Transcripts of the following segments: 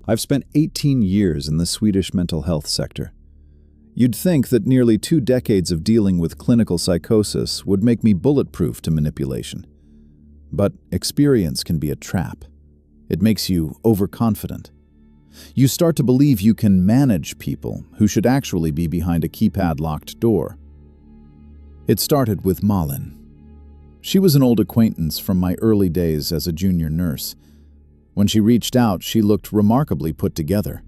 I've spent 18 years in the Swedish mental health sector. You'd think that nearly 2 decades of dealing with clinical psychosis would make me bulletproof to manipulation. But experience can be a trap. It makes you overconfident. You start to believe you can manage people who should actually be behind a keypad-locked door. It started with Malin. She was an old acquaintance from my early days as a junior nurse. When she reached out, she looked remarkably put together.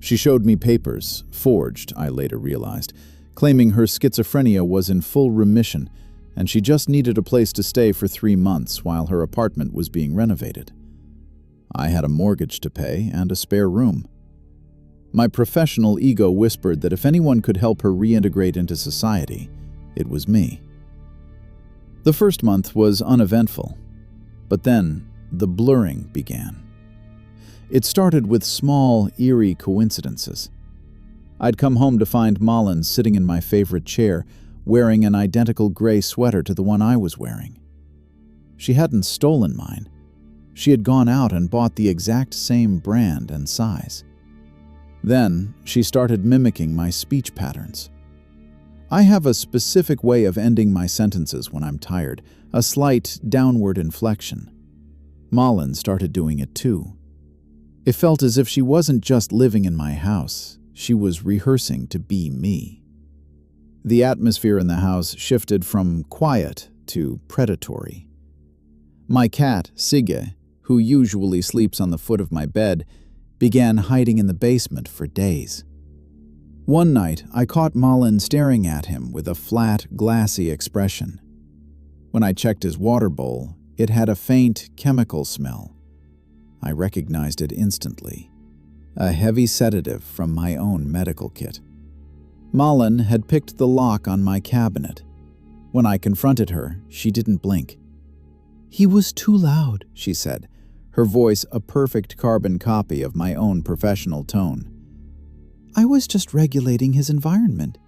She showed me papers, forged, I later realized, claiming her schizophrenia was in full remission and she just needed a place to stay for 3 months while her apartment was being renovated. I had a mortgage to pay and a spare room. My professional ego whispered that if anyone could help her reintegrate into society, it was me. The first month was uneventful, but then the blurring began. It started with small, eerie coincidences. I'd come home to find Malin sitting in my favorite chair, wearing an identical gray sweater to the one I was wearing. She hadn't stolen mine. She had gone out and bought the exact same brand and size. Then she started mimicking my speech patterns. I have a specific way of ending my sentences when I'm tired, a slight downward inflection. Malin started doing it too. It felt as if she wasn't just living in my house, she was rehearsing to be me. The atmosphere in the house shifted from quiet to predatory. My cat, Sigge, who usually sleeps on the foot of my bed, began hiding in the basement for days. One night, I caught Malin staring at him with a flat, glassy expression. When I checked his water bowl, it had a faint chemical smell. I recognized it instantly. A heavy sedative from my own medical kit. Malin had picked the lock on my cabinet. When I confronted her, she didn't blink. "He was too loud," she said, her voice a perfect carbon copy of my own professional tone. "I was just regulating his environment.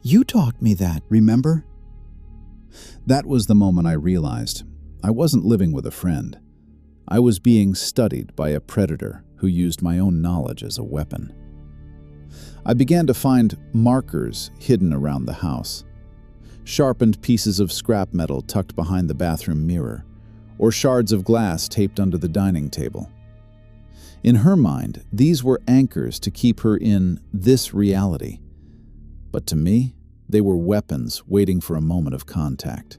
You taught me that, remember?" That was the moment I realized I wasn't living with a friend. I was being studied by a predator who used my own knowledge as a weapon. I began to find markers hidden around the house. Sharpened pieces of scrap metal tucked behind the bathroom mirror, or shards of glass taped under the dining table. In her mind, these were anchors to keep her in this reality. But to me, they were weapons waiting for a moment of contact.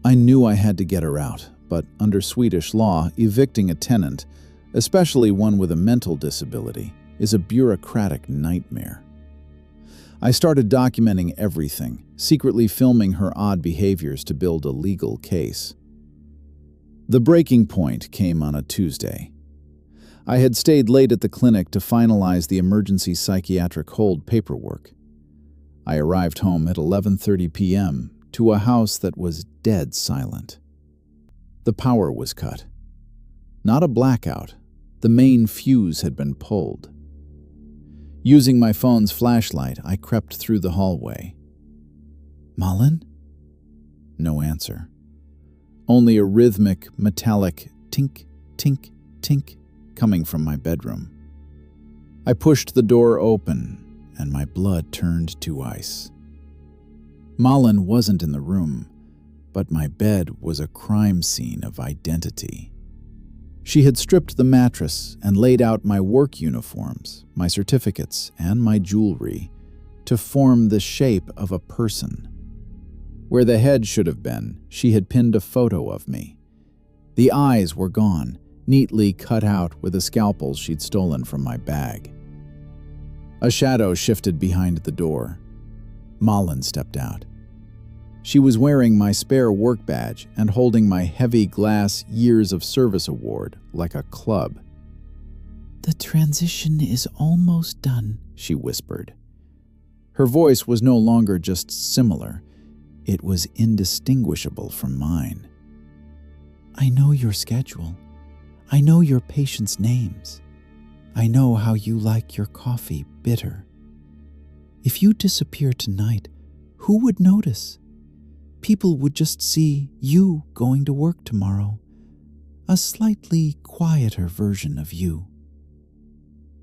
I knew I had to get her out, but under Swedish law, evicting a tenant, especially one with a mental disability, is a bureaucratic nightmare. I started documenting everything, secretly filming her odd behaviors to build a legal case. The breaking point came on a Tuesday. I had stayed late at the clinic to finalize the emergency psychiatric hold paperwork. I arrived home at 11:30 p.m. to a house that was dead silent. The power was cut. Not a blackout. The main fuse had been pulled. Using my phone's flashlight, I crept through the hallway. "Malin?" No answer. Only a rhythmic, metallic tink, tink, tink coming from my bedroom. I pushed the door open, and my blood turned to ice. Malin wasn't in the room, but my bed was a crime scene of identity. She had stripped the mattress and laid out my work uniforms, my certificates, and my jewelry to form the shape of a person. Where the head should have been, she had pinned a photo of me. The eyes were gone, neatly cut out with the scalpels she'd stolen from my bag. A shadow shifted behind the door. Malin stepped out. She was wearing my spare work badge and holding my heavy glass Years of Service award like a club. "The transition is almost done," she whispered. Her voice was no longer just similar. It was indistinguishable from mine. "I know your schedule. I know your patients' names. I know how you like your coffee bitter. If you disappear tonight, who would notice? People would just see you going to work tomorrow. A slightly quieter version of you."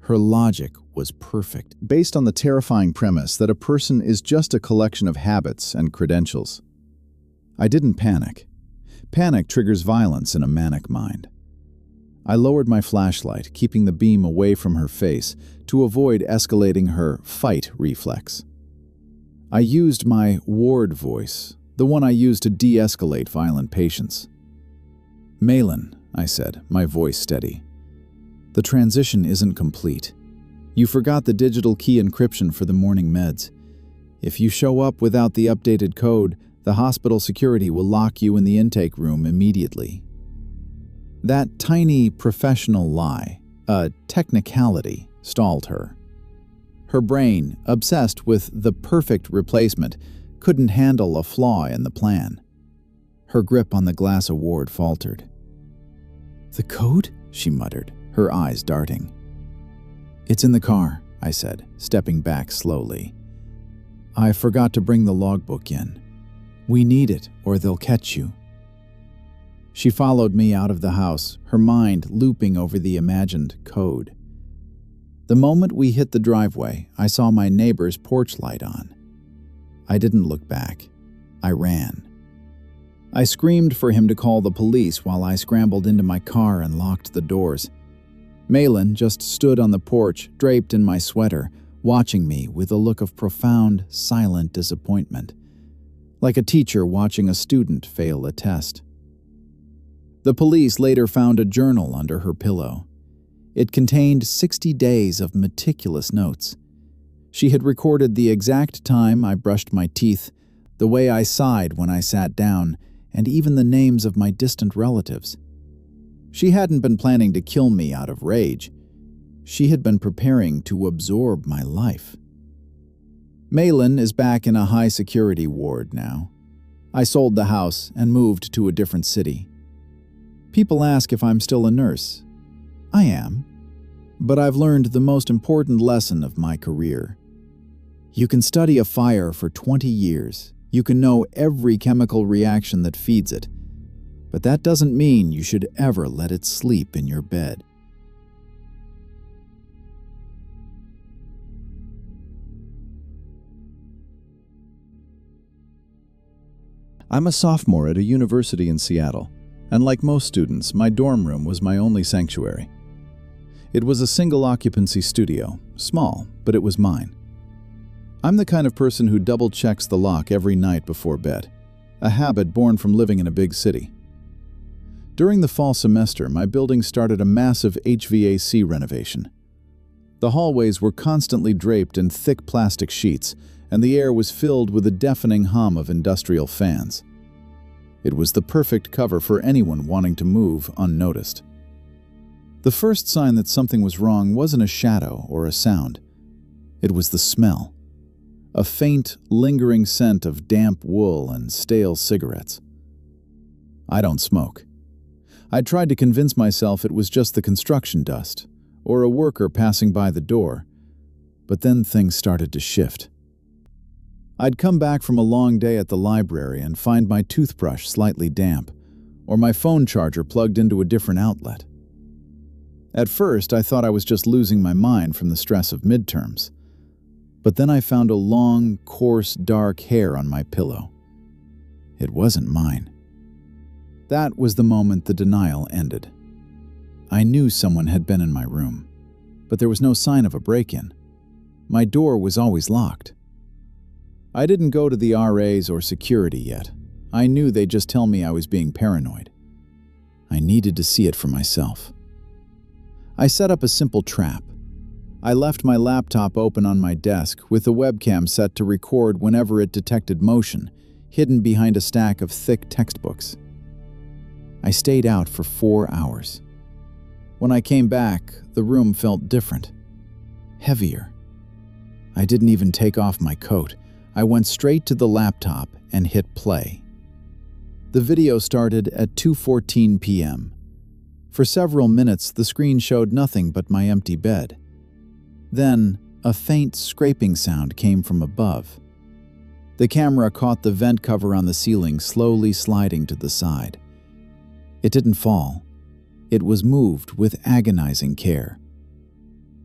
Her logic was perfect, based on the terrifying premise that a person is just a collection of habits and credentials. I didn't panic. Panic triggers violence in a manic mind. I lowered my flashlight, keeping the beam away from her face to avoid escalating her fight reflex. I used my ward voice, the one I use to de-escalate violent patients. "Malin," I said, my voice steady. "The transition isn't complete. You forgot the digital key encryption for the morning meds. If you show up without the updated code, the hospital security will lock you in the intake room immediately." That tiny professional lie, a technicality, stalled her. Her brain, obsessed with the perfect replacement, couldn't handle a flaw in the plan. Her grip on the glass award faltered. "The code?" she muttered, her eyes darting. "It's in the car," I said, stepping back slowly. "I forgot to bring the logbook in. We need it, or they'll catch you." She followed me out of the house, her mind looping over the imagined code. The moment we hit the driveway, I saw my neighbor's porch light on. I didn't look back. I ran. I screamed for him to call the police while I scrambled into my car and locked the doors. Malin just stood on the porch, draped in my sweater, watching me with a look of profound, silent disappointment, like a teacher watching a student fail a test. The police later found a journal under her pillow. It contained 60 days of meticulous notes. She had recorded the exact time I brushed my teeth, the way I sighed when I sat down, and even the names of my distant relatives. She hadn't been planning to kill me out of rage. She had been preparing to absorb my life. Malin is back in a high-security ward now. I sold the house and moved to a different city. People ask if I'm still a nurse. I am. But I've learned the most important lesson of my career. You can study a fire for 20 years. You can know every chemical reaction that feeds it. But that doesn't mean you should ever let it sleep in your bed. I'm a sophomore at a university in Seattle, and like most students, my dorm room was my only sanctuary. It was a single-occupancy studio, small, but it was mine. I'm the kind of person who double-checks the lock every night before bed, a habit born from living in a big city. During the fall semester, my building started a massive HVAC renovation. The hallways were constantly draped in thick plastic sheets, and the air was filled with a deafening hum of industrial fans. It was the perfect cover for anyone wanting to move unnoticed. The first sign that something was wrong wasn't a shadow or a sound. It was the smell. A faint, lingering scent of damp wool and stale cigarettes. I don't smoke. I tried to convince myself it was just the construction dust, or a worker passing by the door, but then things started to shift. I'd come back from a long day at the library and find my toothbrush slightly damp, or my phone charger plugged into a different outlet. At first, I thought I was just losing my mind from the stress of midterms. But then I found a long, coarse, dark hair on my pillow. It wasn't mine. That was the moment the denial ended. I knew someone had been in my room, but there was no sign of a break-in. My door was always locked. I didn't go to the RAs or security yet. I knew they'd just tell me I was being paranoid. I needed to see it for myself. I set up a simple trap. I left my laptop open on my desk with the webcam set to record whenever it detected motion, hidden behind a stack of thick textbooks. I stayed out for 4 hours. When I came back, the room felt different, heavier. I didn't even take off my coat. I went straight to the laptop and hit play. The video started at 2:14 p.m. For several minutes, the screen showed nothing but my empty bed. Then, a faint scraping sound came from above. The camera caught the vent cover on the ceiling slowly sliding to the side. It didn't fall. It was moved with agonizing care.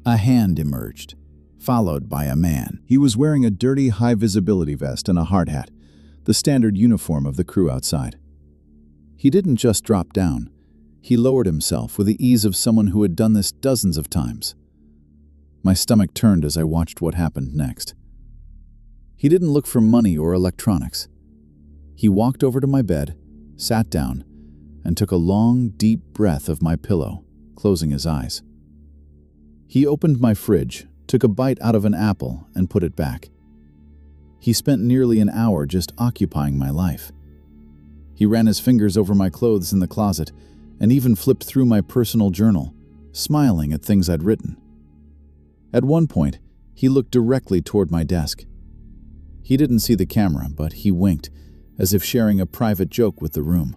A hand emerged, followed by a man. He was wearing a dirty, high-visibility vest and a hard hat, the standard uniform of the crew outside. He didn't just drop down. He lowered himself with the ease of someone who had done this dozens of times. My stomach turned as I watched what happened next. He didn't look for money or electronics. He walked over to my bed, sat down, and took a long, deep breath of my pillow, closing his eyes. He opened my fridge, took a bite out of an apple, and put it back. He spent nearly an hour just occupying my life. He ran his fingers over my clothes in the closet and even flipped through my personal journal, smiling at things I'd written. At one point, he looked directly toward my desk. He didn't see the camera, but he winked, as if sharing a private joke with the room.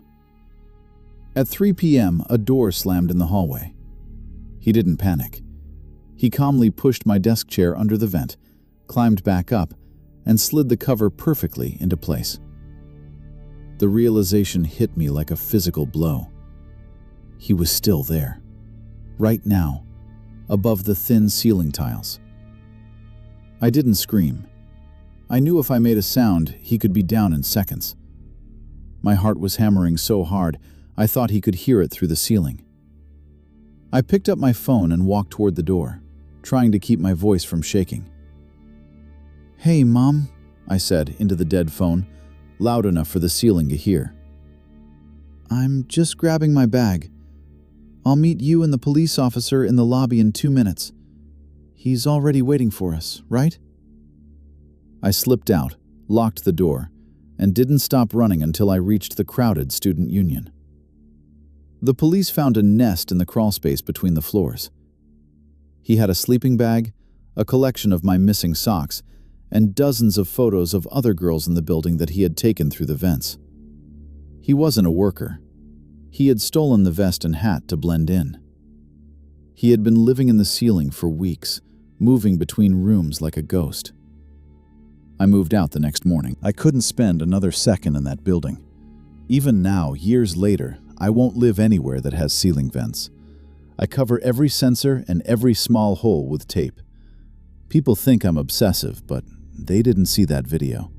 At 3 p.m., a door slammed in the hallway. He didn't panic. He calmly pushed my desk chair under the vent, climbed back up, and slid the cover perfectly into place. The realization hit me like a physical blow. He was still there, right now, above the thin ceiling tiles. I didn't scream. I knew if I made a sound, he could be down in seconds. My heart was hammering so hard, I thought he could hear it through the ceiling. I picked up my phone and walked toward the door, trying to keep my voice from shaking. "Hey, Mom," I said into the dead phone, loud enough for the ceiling to hear. "I'm just grabbing my bag. I'll meet you and the police officer in the lobby in 2 minutes. He's already waiting for us, right?" I slipped out, locked the door, and didn't stop running until I reached the crowded student union. The police found a nest in the crawlspace between the floors. He had a sleeping bag, a collection of my missing socks, and dozens of photos of other girls in the building that he had taken through the vents. He wasn't a worker. He had stolen the vest and hat to blend in. He had been living in the ceiling for weeks, moving between rooms like a ghost. I moved out the next morning. I couldn't spend another second in that building. Even now, years later, I won't live anywhere that has ceiling vents. I cover every sensor and every small hole with tape. People think I'm obsessive, but they didn't see that video.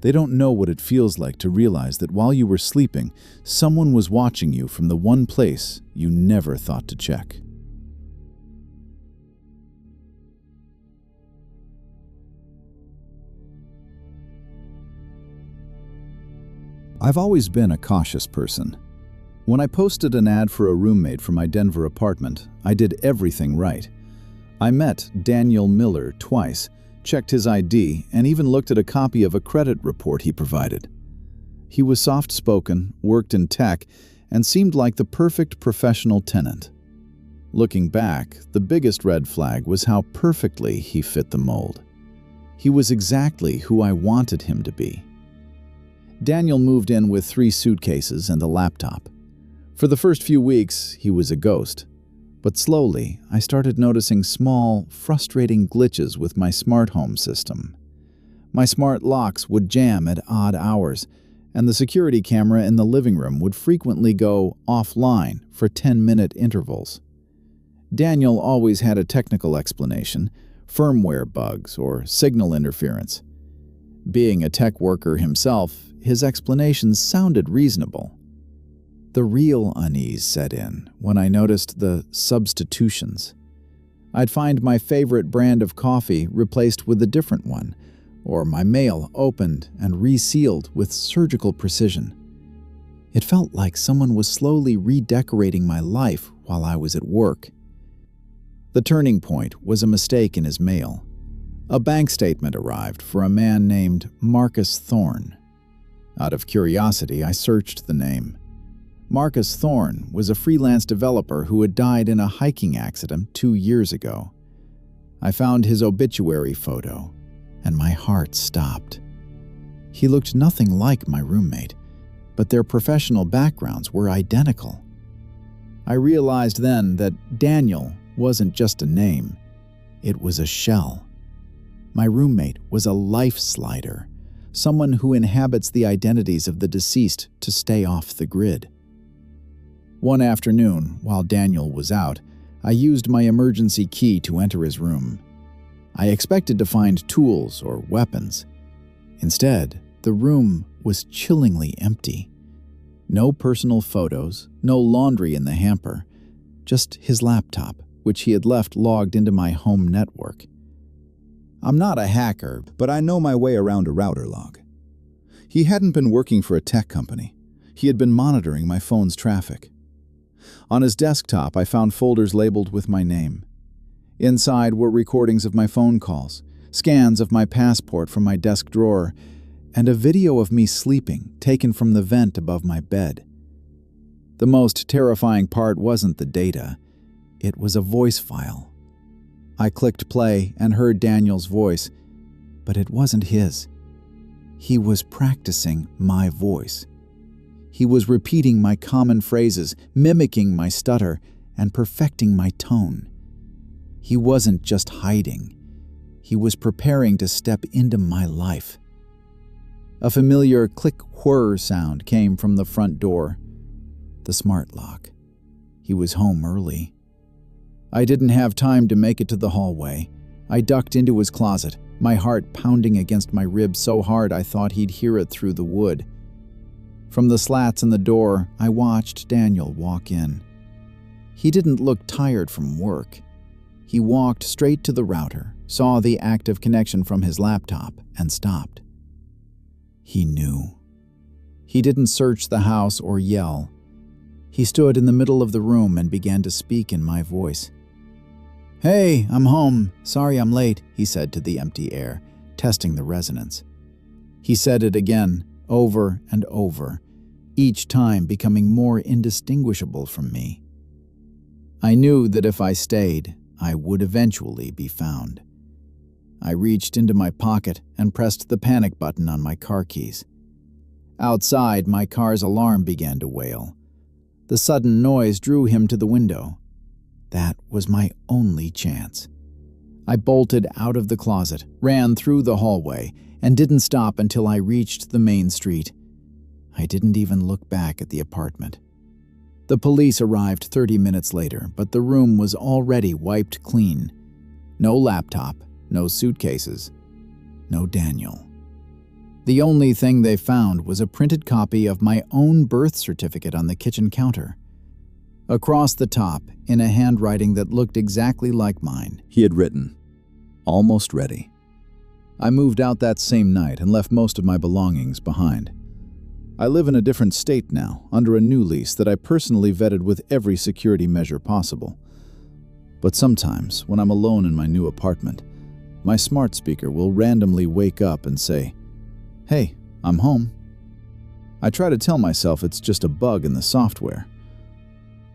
They don't know what it feels like to realize that while you were sleeping, someone was watching you from the one place you never thought to check. I've always been a cautious person. When I posted an ad for a roommate for my Denver apartment, I did everything right. I met Daniel Miller twice, checked his ID, and even looked at a copy of a credit report he provided. He was soft-spoken, worked in tech, and seemed like the perfect professional tenant. Looking back, the biggest red flag was how perfectly he fit the mold. He was exactly who I wanted him to be. Daniel moved in with 3 suitcases and a laptop. For the first few weeks, he was a ghost. But slowly, I started noticing small, frustrating glitches with my smart home system. My smart locks would jam at odd hours, and the security camera in the living room would frequently go offline for 10-minute intervals. Daniel always had a technical explanation, firmware bugs or signal interference. Being a tech worker himself, his explanations sounded reasonable. The real unease set in when I noticed the substitutions. I'd find my favorite brand of coffee replaced with a different one, or my mail opened and resealed with surgical precision. It felt like someone was slowly redecorating my life while I was at work. The turning point was a mistake in his mail. A bank statement arrived for a man named Marcus Thorne. Out of curiosity, I searched the name. Marcus Thorne was a freelance developer who had died in a hiking accident 2 years ago. I found his obituary photo, and my heart stopped. He looked nothing like my roommate, but their professional backgrounds were identical. I realized then that Daniel wasn't just a name, it was a shell. My roommate was a life slider, someone who inhabits the identities of the deceased to stay off the grid. One afternoon, while Daniel was out, I used my emergency key to enter his room. I expected to find tools or weapons. Instead, the room was chillingly empty. No personal photos, no laundry in the hamper, just his laptop, which he had left logged into my home network. I'm not a hacker, but I know my way around a router log. He hadn't been working for a tech company. He had been monitoring my phone's traffic. On his desktop, I found folders labeled with my name. Inside were recordings of my phone calls, scans of my passport from my desk drawer, and a video of me sleeping taken from the vent above my bed. The most terrifying part wasn't the data. It was a voice file. I clicked play and heard Daniel's voice, but it wasn't his. He was practicing my voice. He was repeating my common phrases, mimicking my stutter, and perfecting my tone. He wasn't just hiding. He was preparing to step into my life. A familiar click-whir sound came from the front door. The smart lock. He was home early. I didn't have time to make it to the hallway. I ducked into his closet, my heart pounding against my ribs so hard I thought he'd hear it through the wood. From the slats in the door, I watched Daniel walk in. He didn't look tired from work. He walked straight to the router, saw the active connection from his laptop, and stopped. He knew. He didn't search the house or yell. He stood in the middle of the room and began to speak in my voice. "Hey, I'm home. Sorry I'm late," he said to the empty air, testing the resonance. He said it again, over and over, each time becoming more indistinguishable from me. I knew that if I stayed, I would eventually be found. I reached into my pocket and pressed the panic button on my car keys. Outside, my car's alarm began to wail. The sudden noise drew him to the window. That was my only chance. I bolted out of the closet, ran through the hallway, and didn't stop until I reached the main street. I didn't even look back at the apartment. The police arrived 30 minutes later, but the room was already wiped clean. No laptop, no suitcases, no Daniel. The only thing they found was a printed copy of my own birth certificate on the kitchen counter. Across the top, in a handwriting that looked exactly like mine, he had written, "Almost ready." I moved out that same night and left most of my belongings behind. I live in a different state now, under a new lease that I personally vetted with every security measure possible. But sometimes, when I'm alone in my new apartment, my smart speaker will randomly wake up and say, "Hey, I'm home." I try to tell myself it's just a bug in the software.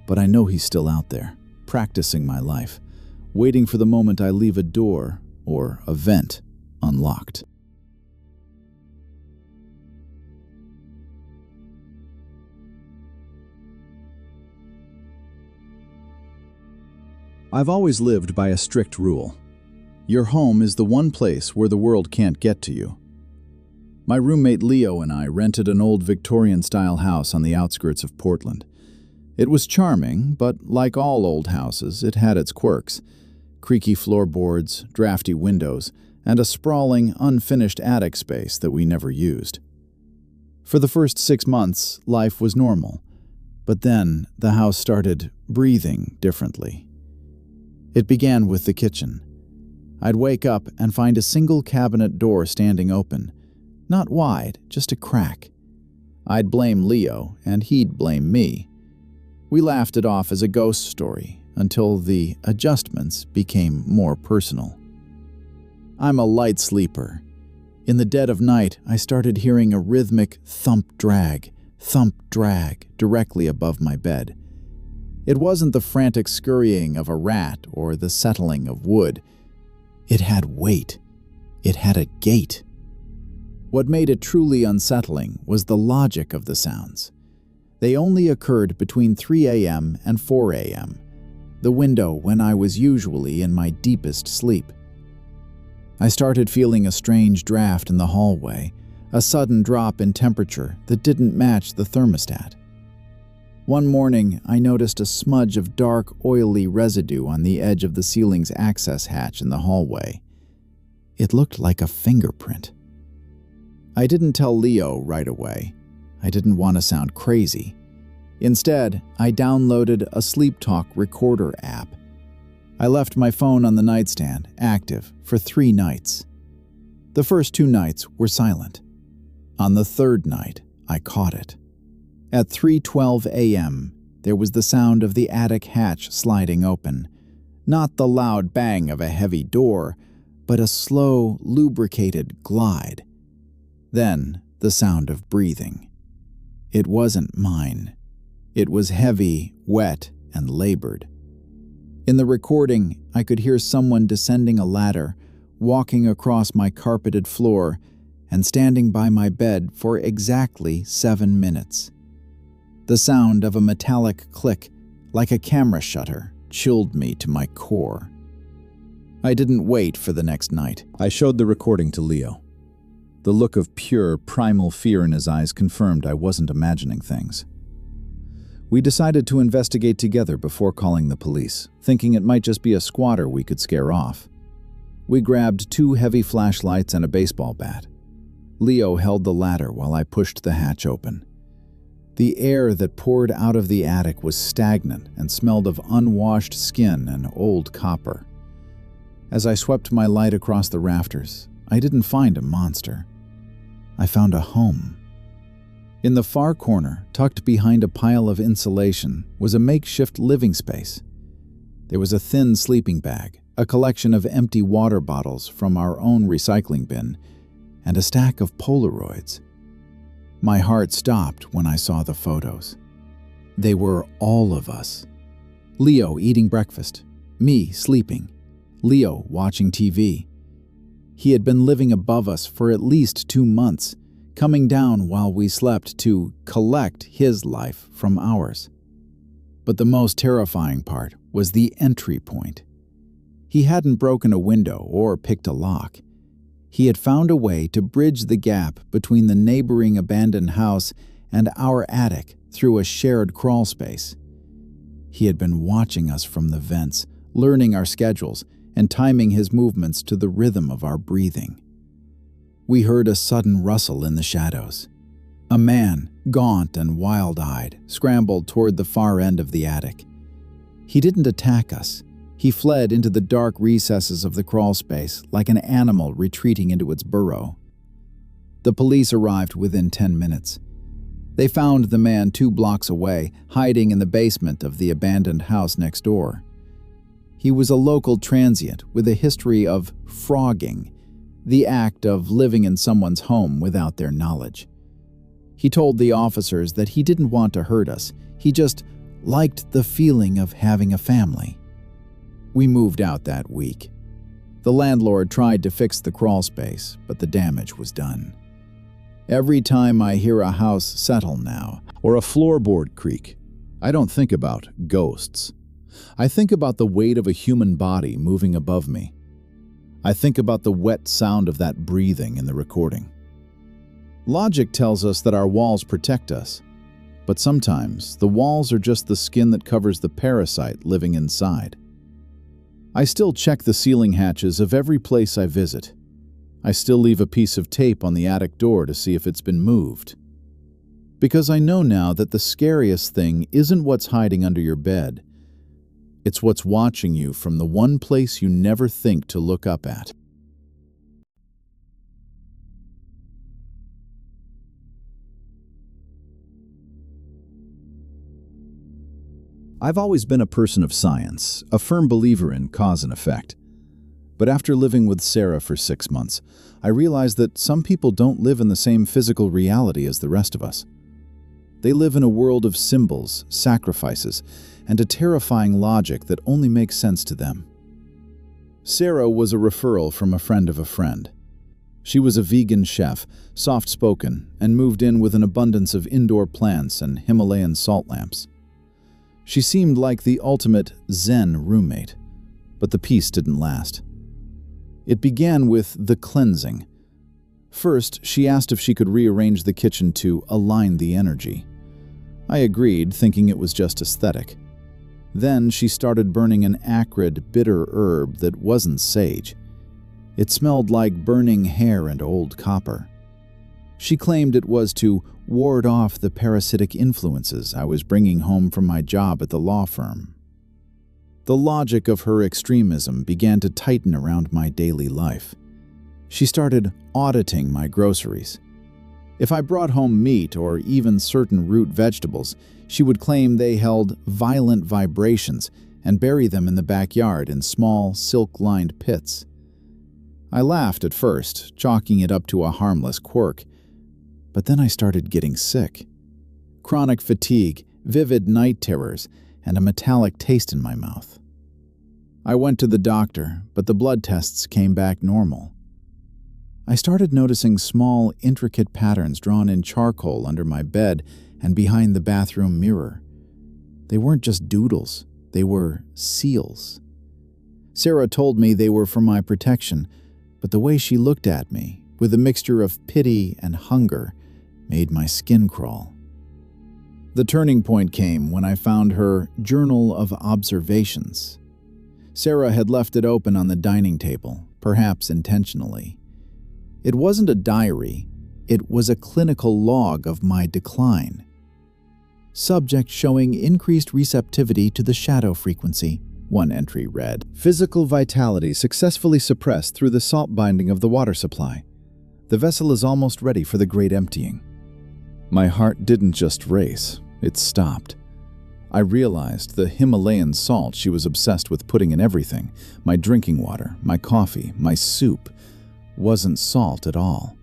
But I know he's still out there, practicing my life, waiting for the moment I leave a door or a vent unlocked. I've always lived by a strict rule. Your home is the one place where the world can't get to you. My roommate Leo and I rented an old Victorian-style house on the outskirts of Portland. It was charming, but like all old houses, it had its quirks. Creaky floorboards, drafty windows, and a sprawling, unfinished attic space that we never used. For the first 6 months, life was normal. But then, the house started breathing differently. It began with the kitchen. I'd wake up and find a single cabinet door standing open. Not wide, just a crack. I'd blame Leo, and he'd blame me. We laughed it off as a ghost story until the adjustments became more personal. I'm a light sleeper. In the dead of night, I started hearing a rhythmic thump drag directly above my bed. It wasn't the frantic scurrying of a rat or the settling of wood. It had weight. It had a gait. What made it truly unsettling was the logic of the sounds. They only occurred between 3 a.m. and 4 a.m., the window when I was usually in my deepest sleep. I started feeling a strange draft in the hallway, a sudden drop in temperature that didn't match the thermostat. One morning, I noticed a smudge of dark, oily residue on the edge of the ceiling's access hatch in the hallway. It looked like a fingerprint. I didn't tell Leo right away. I didn't want to sound crazy. Instead, I downloaded a sleep talk recorder app. I left my phone on the nightstand, active, for 3 nights. The first 2 nights were silent. On the 3rd night, I caught it. At 3:12 a.m., there was the sound of the attic hatch sliding open. Not the loud bang of a heavy door, but a slow, lubricated glide. Then, the sound of breathing. It wasn't mine. It was heavy, wet, and labored. In the recording, I could hear someone descending a ladder, walking across my carpeted floor, and standing by my bed for exactly 7 minutes. The sound of a metallic click, like a camera shutter, chilled me to my core. I didn't wait for the next night. I showed the recording to Leo. The look of pure, primal fear in his eyes confirmed I wasn't imagining things. We decided to investigate together before calling the police, thinking it might just be a squatter we could scare off. We grabbed 2 heavy flashlights and a baseball bat. Leo held the ladder while I pushed the hatch open. The air that poured out of the attic was stagnant and smelled of unwashed skin and old copper. As I swept my light across the rafters, I didn't find a monster. I found a home. In the far corner, tucked behind a pile of insulation, was a makeshift living space. There was a thin sleeping bag, a collection of empty water bottles from our own recycling bin, and a stack of Polaroids. My heart stopped when I saw the photos. They were all of us. Leo eating breakfast, me sleeping, Leo watching TV. He had been living above us for at least 2 months, coming down while we slept to collect his life from ours. But the most terrifying part was the entry point. He hadn't broken a window or picked a lock. He had found a way to bridge the gap between the neighboring abandoned house and our attic through a shared crawl space. He had been watching us from the vents, learning our schedules, and timing his movements to the rhythm of our breathing. We heard a sudden rustle in the shadows. A man, gaunt and wild-eyed, scrambled toward the far end of the attic. He didn't attack us. He fled into the dark recesses of the crawl space like an animal retreating into its burrow. The police arrived within 10 minutes. They found the man 2 blocks away, hiding in the basement of the abandoned house next door. He was a local transient with a history of frogging, the act of living in someone's home without their knowledge. He told the officers that he didn't want to hurt us, he just liked the feeling of having a family. We moved out that week. The landlord tried to fix the crawl space, but the damage was done. Every time I hear a house settle now, or a floorboard creak, I don't think about ghosts. I think about the weight of a human body moving above me. I think about the wet sound of that breathing in the recording. Logic tells us that our walls protect us, but sometimes the walls are just the skin that covers the parasite living inside. I still check the ceiling hatches of every place I visit. I still leave a piece of tape on the attic door to see if it's been moved. Because I know now that the scariest thing isn't what's hiding under your bed. It's what's watching you from the one place you never think to look up at. I've always been a person of science, a firm believer in cause and effect. But after living with Sarah for 6 months, I realized that some people don't live in the same physical reality as the rest of us. They live in a world of symbols, sacrifices, and a terrifying logic that only makes sense to them. Sarah was a referral from a friend of a friend. She was a vegan chef, soft-spoken, and moved in with an abundance of indoor plants and Himalayan salt lamps. She seemed like the ultimate Zen roommate, but the peace didn't last. It began with the cleansing. First, she asked if she could rearrange the kitchen to align the energy. I agreed, thinking it was just aesthetic. Then she started burning an acrid, bitter herb that wasn't sage. It smelled like burning hair and old copper. She claimed it was to ward off the parasitic influences I was bringing home from my job at the law firm. The logic of her extremism began to tighten around my daily life. She started auditing my groceries. If I brought home meat or even certain root vegetables, she would claim they held violent vibrations and bury them in the backyard in small, silk-lined pits. I laughed at first, chalking it up to a harmless quirk. But then I started getting sick. Chronic fatigue, vivid night terrors, and a metallic taste in my mouth. I went to the doctor, but the blood tests came back normal. I started noticing small, intricate patterns drawn in charcoal under my bed and behind the bathroom mirror. They weren't just doodles, they were seals. Sarah told me they were for my protection, but the way she looked at me, with a mixture of pity and hunger, made my skin crawl. The turning point came when I found her Journal of Observations. Sarah had left it open on the dining table, perhaps intentionally. It wasn't a diary, it was a clinical log of my decline. Subject showing increased receptivity to the shadow frequency, one entry read. Physical vitality successfully suppressed through the salt binding of the water supply. The vessel is almost ready for the great emptying. My heart didn't just race, it stopped. I realized the Himalayan salt she was obsessed with putting in everything, my drinking water, my coffee, my soup, wasn't salt at all.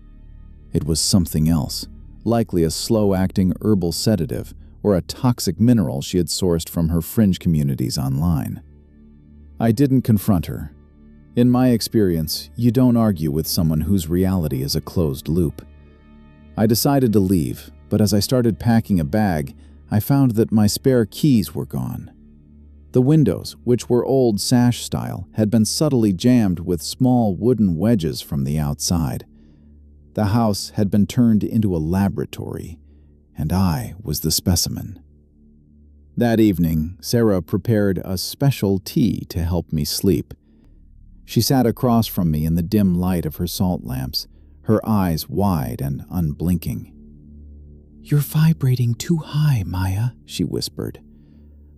It was something else, likely a slow-acting herbal sedative or a toxic mineral she had sourced from her fringe communities online. I didn't confront her. In my experience, you don't argue with someone whose reality is a closed loop. I decided to leave, but as I started packing a bag, I found that my spare keys were gone. The windows, which were old sash style, had been subtly jammed with small wooden wedges from the outside. The house had been turned into a laboratory, and I was the specimen. That evening, Sarah prepared a special tea to help me sleep. She sat across from me in the dim light of her salt lamps, her eyes wide and unblinking. "You're vibrating too high, Maya," she whispered.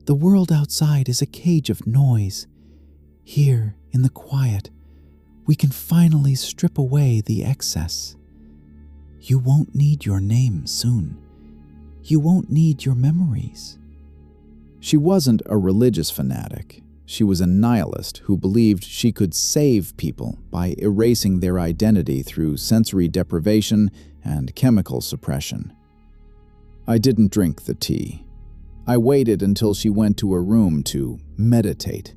"The world outside is a cage of noise. Here, in the quiet, we can finally strip away the excess. You won't need your name soon. You won't need your memories." She wasn't a religious fanatic. She was a nihilist who believed she could save people by erasing their identity through sensory deprivation and chemical suppression. I didn't drink the tea. I waited until she went to her room to meditate.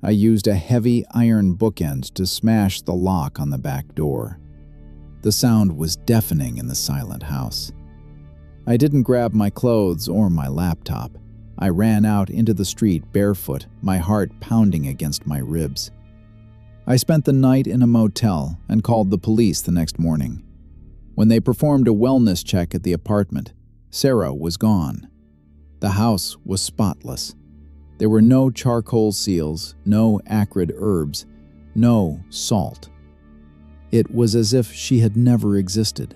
I used a heavy iron bookend to smash the lock on the back door. The sound was deafening in the silent house. I didn't grab my clothes or my laptop. I ran out into the street barefoot, my heart pounding against my ribs. I spent the night in a motel and called the police the next morning. When they performed a wellness check at the apartment, Sarah was gone. The house was spotless. There were no charcoal seals, no acrid herbs, no salt. It was as if she had never existed.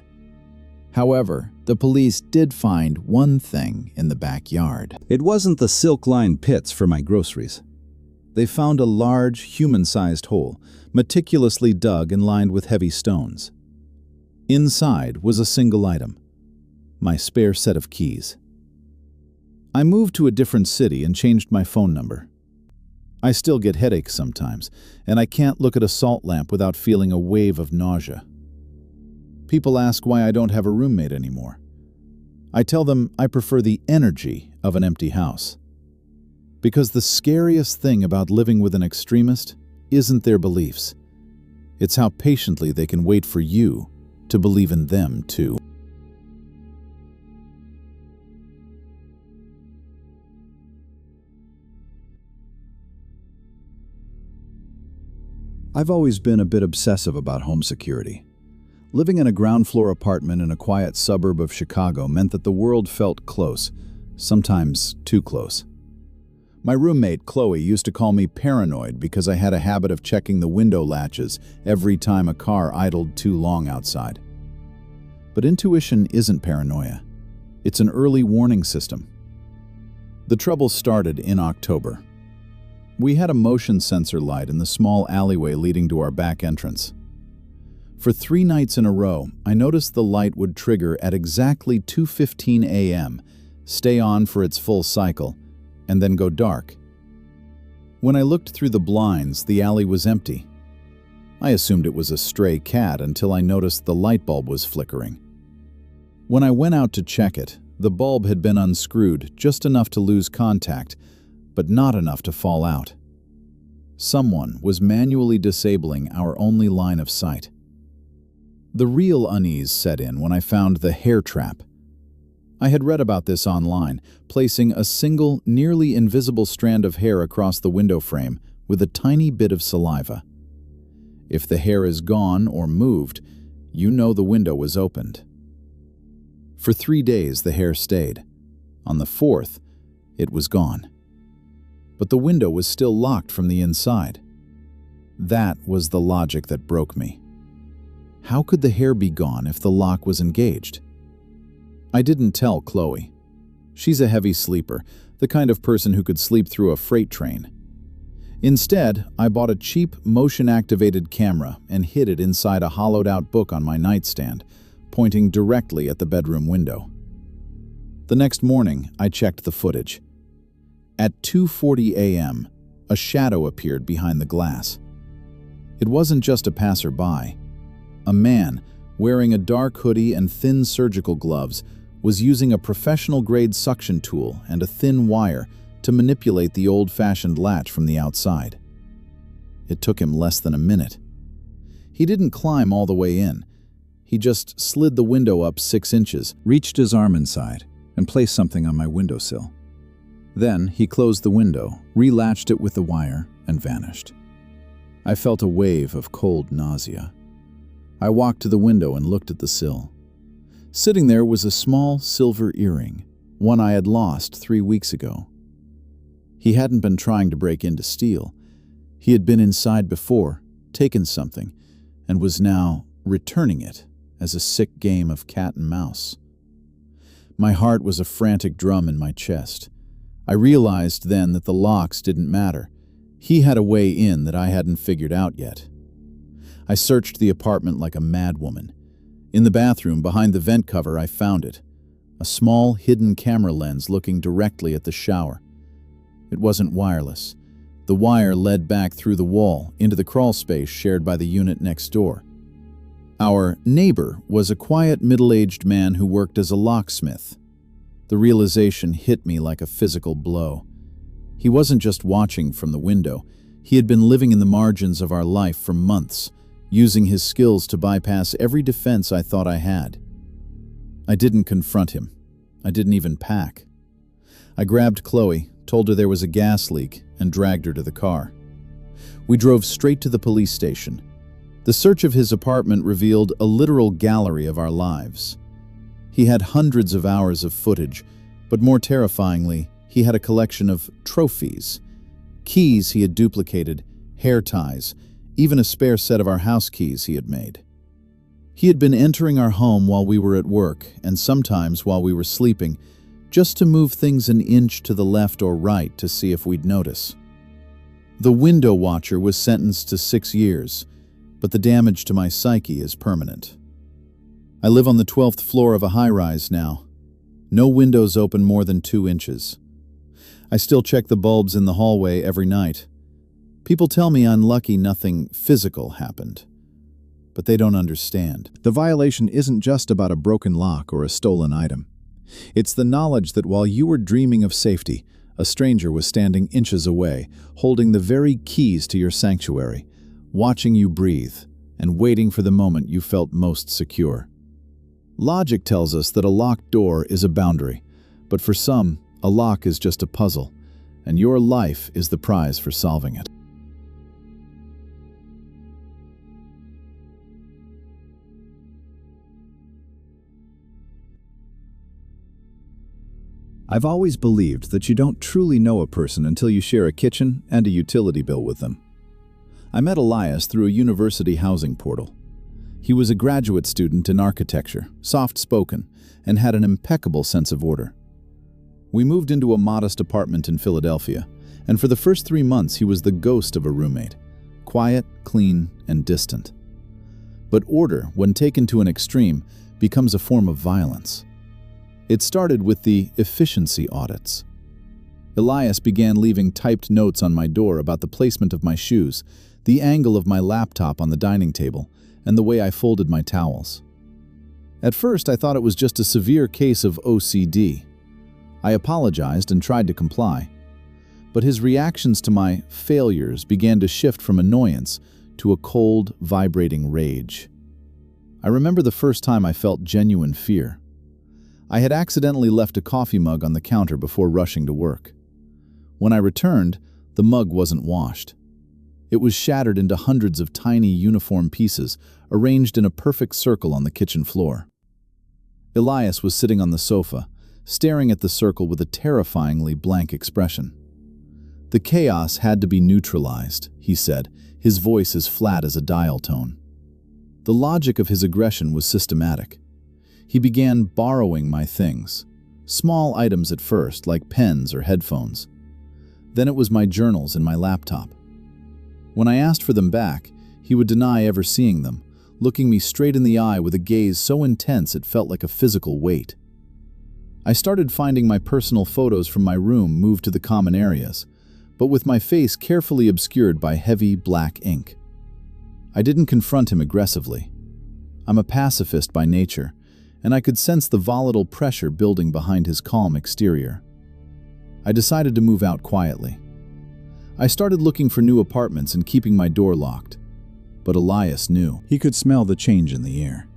However, the police did find one thing in the backyard. It wasn't the silk-lined pits for my groceries. They found a large, human-sized hole, meticulously dug and lined with heavy stones. Inside was a single item: my spare set of keys. I moved to a different city and changed my phone number. I still get headaches sometimes, and I can't look at a salt lamp without feeling a wave of nausea. People ask why I don't have a roommate anymore. I tell them I prefer the energy of an empty house. Because the scariest thing about living with an extremist isn't their beliefs. It's how patiently they can wait for you to believe in them too. I've always been a bit obsessive about home security. Living in a ground-floor apartment in a quiet suburb of Chicago meant that the world felt close, sometimes too close. My roommate, Chloe, used to call me paranoid because I had a habit of checking the window latches every time a car idled too long outside. But intuition isn't paranoia. It's an early warning system. The trouble started in October. We had a motion sensor light in the small alleyway leading to our back entrance. For 3 nights in a row, I noticed the light would trigger at exactly 2:15 a.m., stay on for its full cycle, and then go dark. When I looked through the blinds, the alley was empty. I assumed it was a stray cat until I noticed the light bulb was flickering. When I went out to check it, the bulb had been unscrewed just enough to lose contact, but not enough to fall out. Someone was manually disabling our only line of sight. The real unease set in when I found the hair trap. I had read about this online, placing a single, nearly invisible strand of hair across the window frame with a tiny bit of saliva. If the hair is gone or moved, you know the window was opened. For 3 days, the hair stayed. On the 4th, it was gone. But the window was still locked from the inside. That was the logic that broke me. How could the hair be gone if the lock was engaged? I didn't tell Chloe. She's a heavy sleeper, the kind of person who could sleep through a freight train. Instead, I bought a cheap motion-activated camera and hid it inside a hollowed-out book on my nightstand, pointing directly at the bedroom window. The next morning, I checked the footage. At 2:40 a.m., a shadow appeared behind the glass. It wasn't just a passerby. A man, wearing a dark hoodie and thin surgical gloves, was using a professional-grade suction tool and a thin wire to manipulate the old-fashioned latch from the outside. It took him less than a minute. He didn't climb all the way in. He just slid the window up 6 inches, reached his arm inside, and placed something on my windowsill. Then he closed the window, relatched it with the wire, and vanished. I felt a wave of cold nausea. I walked to the window and looked at the sill. Sitting there was a small silver earring, one I had lost 3 weeks ago. He hadn't been trying to break in to steal. He had been inside before, taken something, and was now returning it as a sick game of cat and mouse. My heart was a frantic drum in my chest. I realized then that the locks didn't matter. He had a way in that I hadn't figured out yet. I searched the apartment like a madwoman. In the bathroom, behind the vent cover, I found it. A small, hidden camera lens looking directly at the shower. It wasn't wireless. The wire led back through the wall into the crawl space shared by the unit next door. Our neighbor was a quiet, middle-aged man who worked as a locksmith. The realization hit me like a physical blow. He wasn't just watching from the window. He had been living in the margins of our life for months, using his skills to bypass every defense I thought I had. I didn't confront him. I didn't even pack. I grabbed Chloe, told her there was a gas leak, and dragged her to the car. We drove straight to the police station. The search of his apartment revealed a literal gallery of our lives. He had hundreds of hours of footage, but more terrifyingly, he had a collection of trophies. Keys he had duplicated, hair ties, even a spare set of our house keys he had made. He had been entering our home while we were at work, and sometimes while we were sleeping, just to move things an inch to the left or right to see if we'd notice. The window watcher was sentenced to 6 years, but the damage to my psyche is permanent. I live on the 12th floor of a high-rise now. No windows open more than 2 inches. I still check the bulbs in the hallway every night. People tell me I'm lucky nothing physical happened, but they don't understand. The violation isn't just about a broken lock or a stolen item. It's the knowledge that while you were dreaming of safety, a stranger was standing inches away, holding the very keys to your sanctuary, watching you breathe, and waiting for the moment you felt most secure. Logic tells us that a locked door is a boundary, but for some, a lock is just a puzzle, and your life is the prize for solving it. I've always believed that you don't truly know a person until you share a kitchen and a utility bill with them. I met Elias through a university housing portal. He was a graduate student in architecture, soft-spoken, and had an impeccable sense of order. We moved into a modest apartment in Philadelphia, and for the first 3 months he was the ghost of a roommate, quiet, clean, and distant. But order, when taken to an extreme, becomes a form of violence. It started with the efficiency audits. Elias began leaving typed notes on my door about the placement of my shoes, the angle of my laptop on the dining table, and the way I folded my towels. At first, I thought it was just a severe case of OCD. I apologized and tried to comply. But his reactions to my failures began to shift from annoyance to a cold, vibrating rage. I remember the first time I felt genuine fear. I had accidentally left a coffee mug on the counter before rushing to work. When I returned, the mug wasn't washed. It was shattered into hundreds of tiny uniform pieces, arranged in a perfect circle on the kitchen floor. Elias was sitting on the sofa, staring at the circle with a terrifyingly blank expression. "The chaos had to be neutralized," he said, his voice as flat as a dial tone. The logic of his aggression was systematic. He began borrowing my things, small items at first, like pens or headphones. Then it was my journals and my laptop. When I asked for them back, he would deny ever seeing them, looking me straight in the eye with a gaze so intense it felt like a physical weight. I started finding my personal photos from my room moved to the common areas, but with my face carefully obscured by heavy black ink. I didn't confront him aggressively. I'm a pacifist by nature, and I could sense the volatile pressure building behind his calm exterior. I decided to move out quietly. I started looking for new apartments and keeping my door locked. But Elias knew. He could smell the change in the air.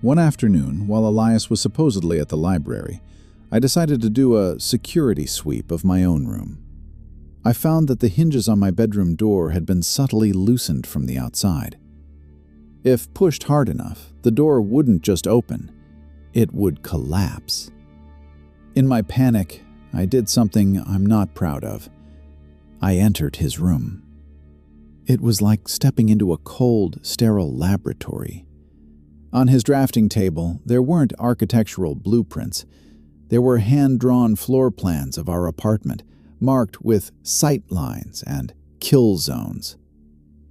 One afternoon, while Elias was supposedly at the library, I decided to do a security sweep of my own room. I found that the hinges on my bedroom door had been subtly loosened from the outside. If pushed hard enough, the door wouldn't just open, it would collapse. In my panic, I did something I'm not proud of. I entered his room. It was like stepping into a cold, sterile laboratory. On his drafting table, there weren't architectural blueprints. There were hand-drawn floor plans of our apartment, marked with sight lines and kill zones.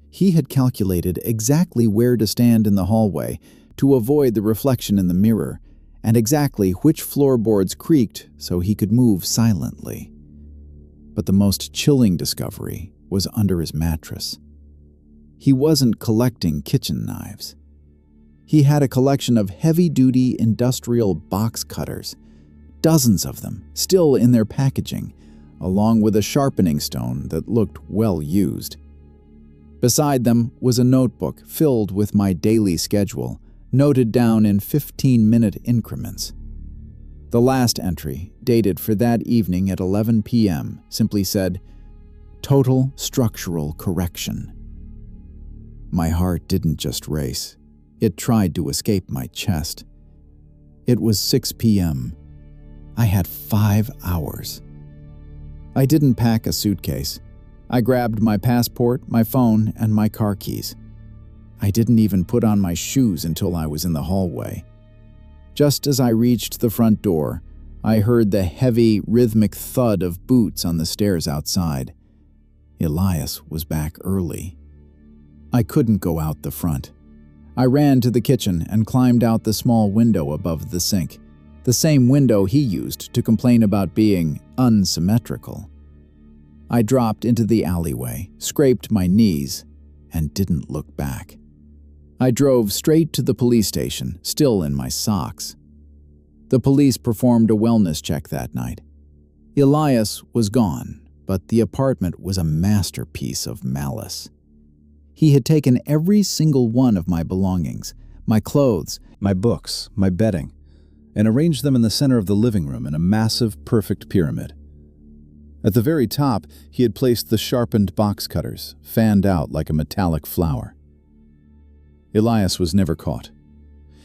He had calculated exactly where to stand in the hallway to avoid the reflection in the mirror, and exactly which floorboards creaked so he could move silently. But the most chilling discovery was under his mattress. He wasn't collecting kitchen knives. He had a collection of heavy-duty industrial box cutters, dozens of them, still in their packaging, along with a sharpening stone that looked well used. Beside them was a notebook filled with my daily schedule, noted down in 15-minute increments. The last entry, dated for that evening at 11 p.m., simply said, "Total structural correction." My heart didn't just race. It tried to escape my chest. It was 6 p.m. I had 5 hours. I didn't pack a suitcase. I grabbed my passport, my phone, and my car keys. I didn't even put on my shoes until I was in the hallway. Just as I reached the front door, I heard the heavy, rhythmic thud of boots on the stairs outside. Elias was back early. I couldn't go out the front. I ran to the kitchen and climbed out the small window above the sink, the same window he used to complain about being unsymmetrical. I dropped into the alleyway, scraped my knees, and didn't look back. I drove straight to the police station, still in my socks. The police performed a wellness check that night. Elias was gone, but the apartment was a masterpiece of malice. He had taken every single one of my belongings, my clothes, my books, my bedding, and arranged them in the center of the living room in a massive, perfect pyramid. At the very top, he had placed the sharpened box cutters, fanned out like a metallic flower. Elias was never caught.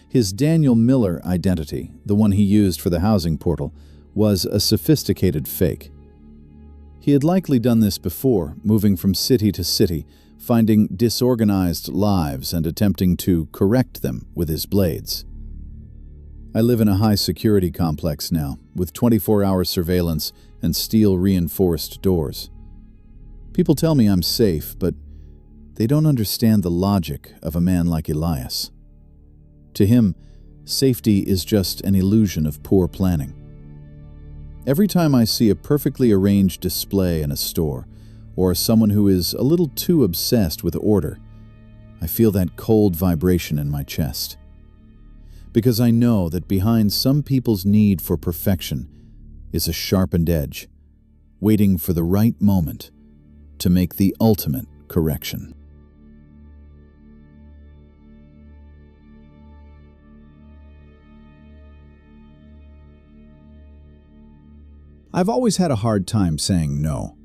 His Daniel Miller identity, the one he used for the housing portal, was a sophisticated fake. He had likely done this before, moving from city to city, finding disorganized lives and attempting to correct them with his blades. I live in a high-security complex now, with 24-hour surveillance and steel-reinforced doors. People tell me I'm safe, but they don't understand the logic of a man like Elias. To him, safety is just an illusion of poor planning. Every time I see a perfectly arranged display in a store, or someone who is a little too obsessed with order, I feel that cold vibration in my chest. Because I know that behind some people's need for perfection is a sharpened edge, waiting for the right moment to make the ultimate correction. I've always had a hard time saying no.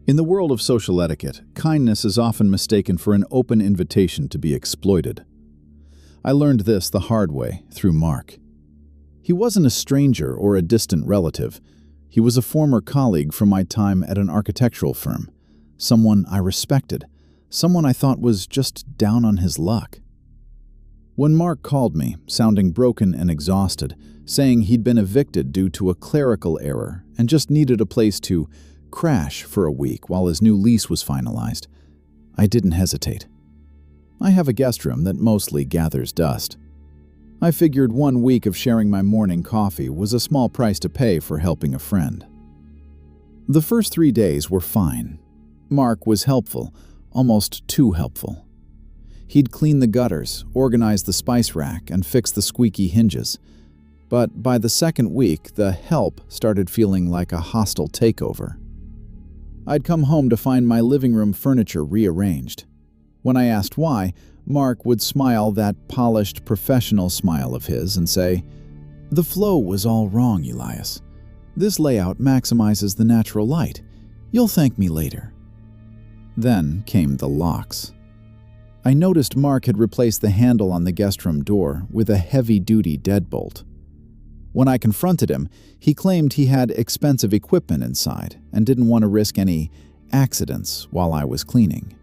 In the world of social etiquette, kindness is often mistaken for an open invitation to be exploited. I learned this the hard way through Mark. He wasn't a stranger or a distant relative. He was a former colleague from my time at an architectural firm, someone I respected, someone I thought was just down on his luck. When Mark called me, sounding broken and exhausted, saying he'd been evicted due to a clerical error and just needed a place to crash for a week while his new lease was finalized, I didn't hesitate. I have a guest room that mostly gathers dust. I figured 1 week of sharing my morning coffee was a small price to pay for helping a friend. The first 3 days were fine. Mark was helpful, almost too helpful. He'd clean the gutters, organize the spice rack, and fix the squeaky hinges. But by the second week, the help started feeling like a hostile takeover. I'd come home to find my living room furniture rearranged. When I asked why, Mark would smile that polished, professional smile of his and say, "The flow was all wrong, Elias. This layout maximizes the natural light. You'll thank me later." Then came the locks. I noticed Mark had replaced the handle on the guest room door with a heavy-duty deadbolt. When I confronted him, he claimed he had expensive equipment inside and didn't want to risk any accidents while I was cleaning.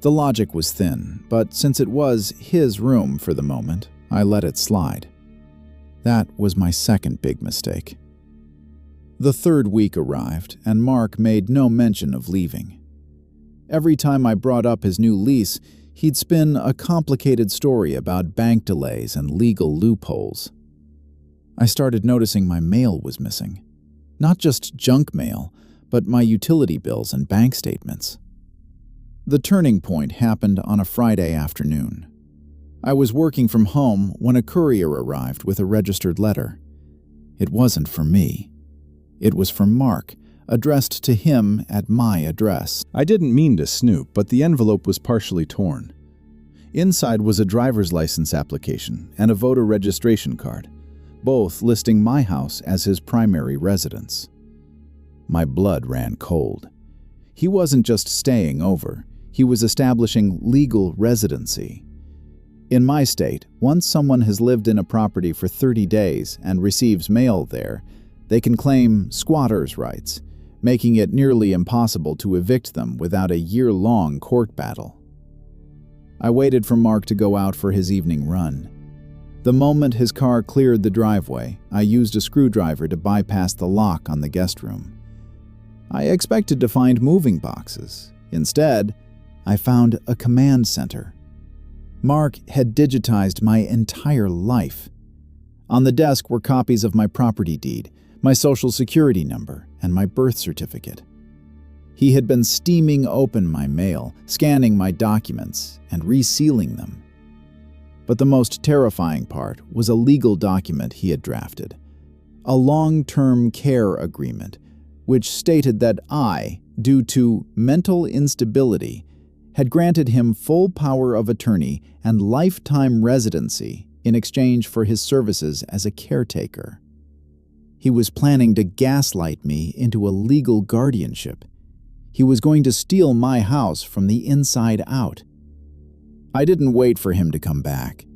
The logic was thin, but since it was his room for the moment, I let it slide. That was my second big mistake. The third week arrived, and Mark made no mention of leaving. Every time I brought up his new lease, he'd spin a complicated story about bank delays and legal loopholes. I started noticing my mail was missing. Not just junk mail, but my utility bills and bank statements. The turning point happened on a Friday afternoon. I was working from home when a courier arrived with a registered letter. It wasn't for me. It was from Mark, addressed to him at my address. I didn't mean to snoop, but the envelope was partially torn. Inside was a driver's license application and a voter registration card, both listing my house as his primary residence. My blood ran cold. He wasn't just staying over. He was establishing legal residency. In my state, once someone has lived in a property for 30 days and receives mail there, they can claim squatters' rights, making it nearly impossible to evict them without a year-long court battle. I waited for Mark to go out for his evening run. The moment his car cleared the driveway, I used a screwdriver to bypass the lock on the guest room. I expected to find moving boxes. Instead, I found a command center. Mark had digitized my entire life. On the desk were copies of my property deed, my social security number, and my birth certificate. He had been steaming open my mail, scanning my documents, and resealing them. But the most terrifying part was a legal document he had drafted, a long-term care agreement, which stated that I, due to mental instability, had granted him full power of attorney and lifetime residency in exchange for his services as a caretaker. He was planning to gaslight me into a legal guardianship. He was going to steal my house from the inside out. I didn't wait for him to come back.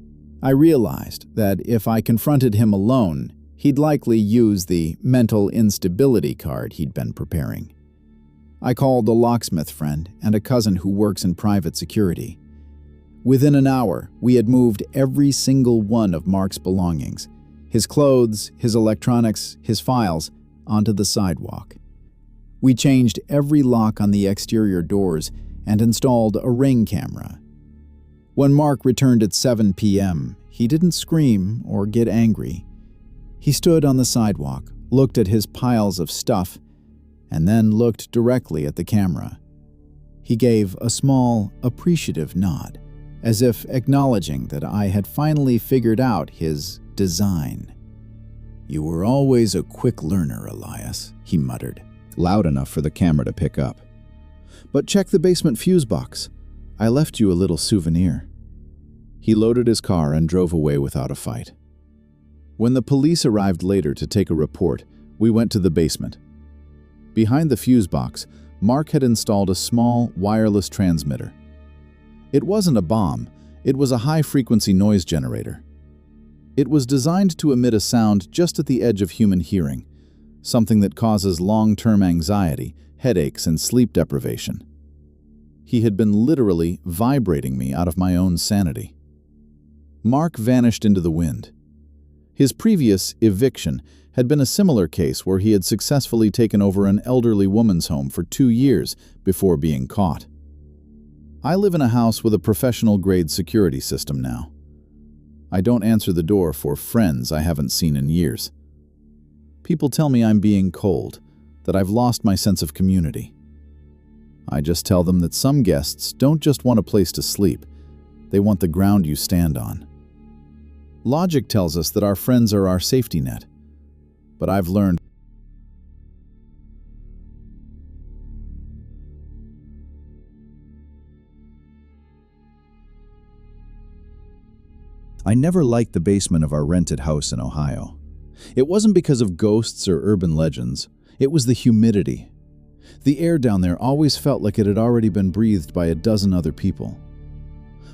I realized that if I confronted him alone, He'd likely use the mental instability card he'd been preparing. I called a locksmith friend and a cousin who works in private security. Within an hour, we had moved every single one of Mark's belongings, his clothes, his electronics, his files, onto the sidewalk. We changed every lock on the exterior doors and installed a ring camera. When Mark returned at 7 p.m., he didn't scream or get angry. He stood on the sidewalk, looked at his piles of stuff, and then looked directly at the camera. He gave a small, appreciative nod, as if acknowledging that I had finally figured out his design. "You were always a quick learner, Elias," he muttered, loud enough for the camera to pick up. "But check the basement fuse box. I left you a little souvenir." He loaded his car and drove away without a fight. When the police arrived later to take a report, we went to the basement. Behind the fuse box, Mark had installed a small, wireless transmitter. It wasn't a bomb, it was a high-frequency noise generator. It was designed to emit a sound just at the edge of human hearing, something that causes long-term anxiety, headaches, and sleep deprivation. He had been literally vibrating me out of my own sanity. Mark vanished into the wind. His previous eviction had been a similar case where he had successfully taken over an elderly woman's home for 2 years before being caught. I live in a house with a professional-grade security system now. I don't answer the door for friends I haven't seen in years. People tell me I'm being cold, that I've lost my sense of community. I just tell them that some guests don't just want a place to sleep, they want the ground you stand on. Logic tells us that our friends are our safety net, but I've learned I never liked the basement of our rented house in Ohio. It wasn't because of ghosts or urban legends, it was the humidity. The air down there always felt like it had already been breathed by a dozen other people.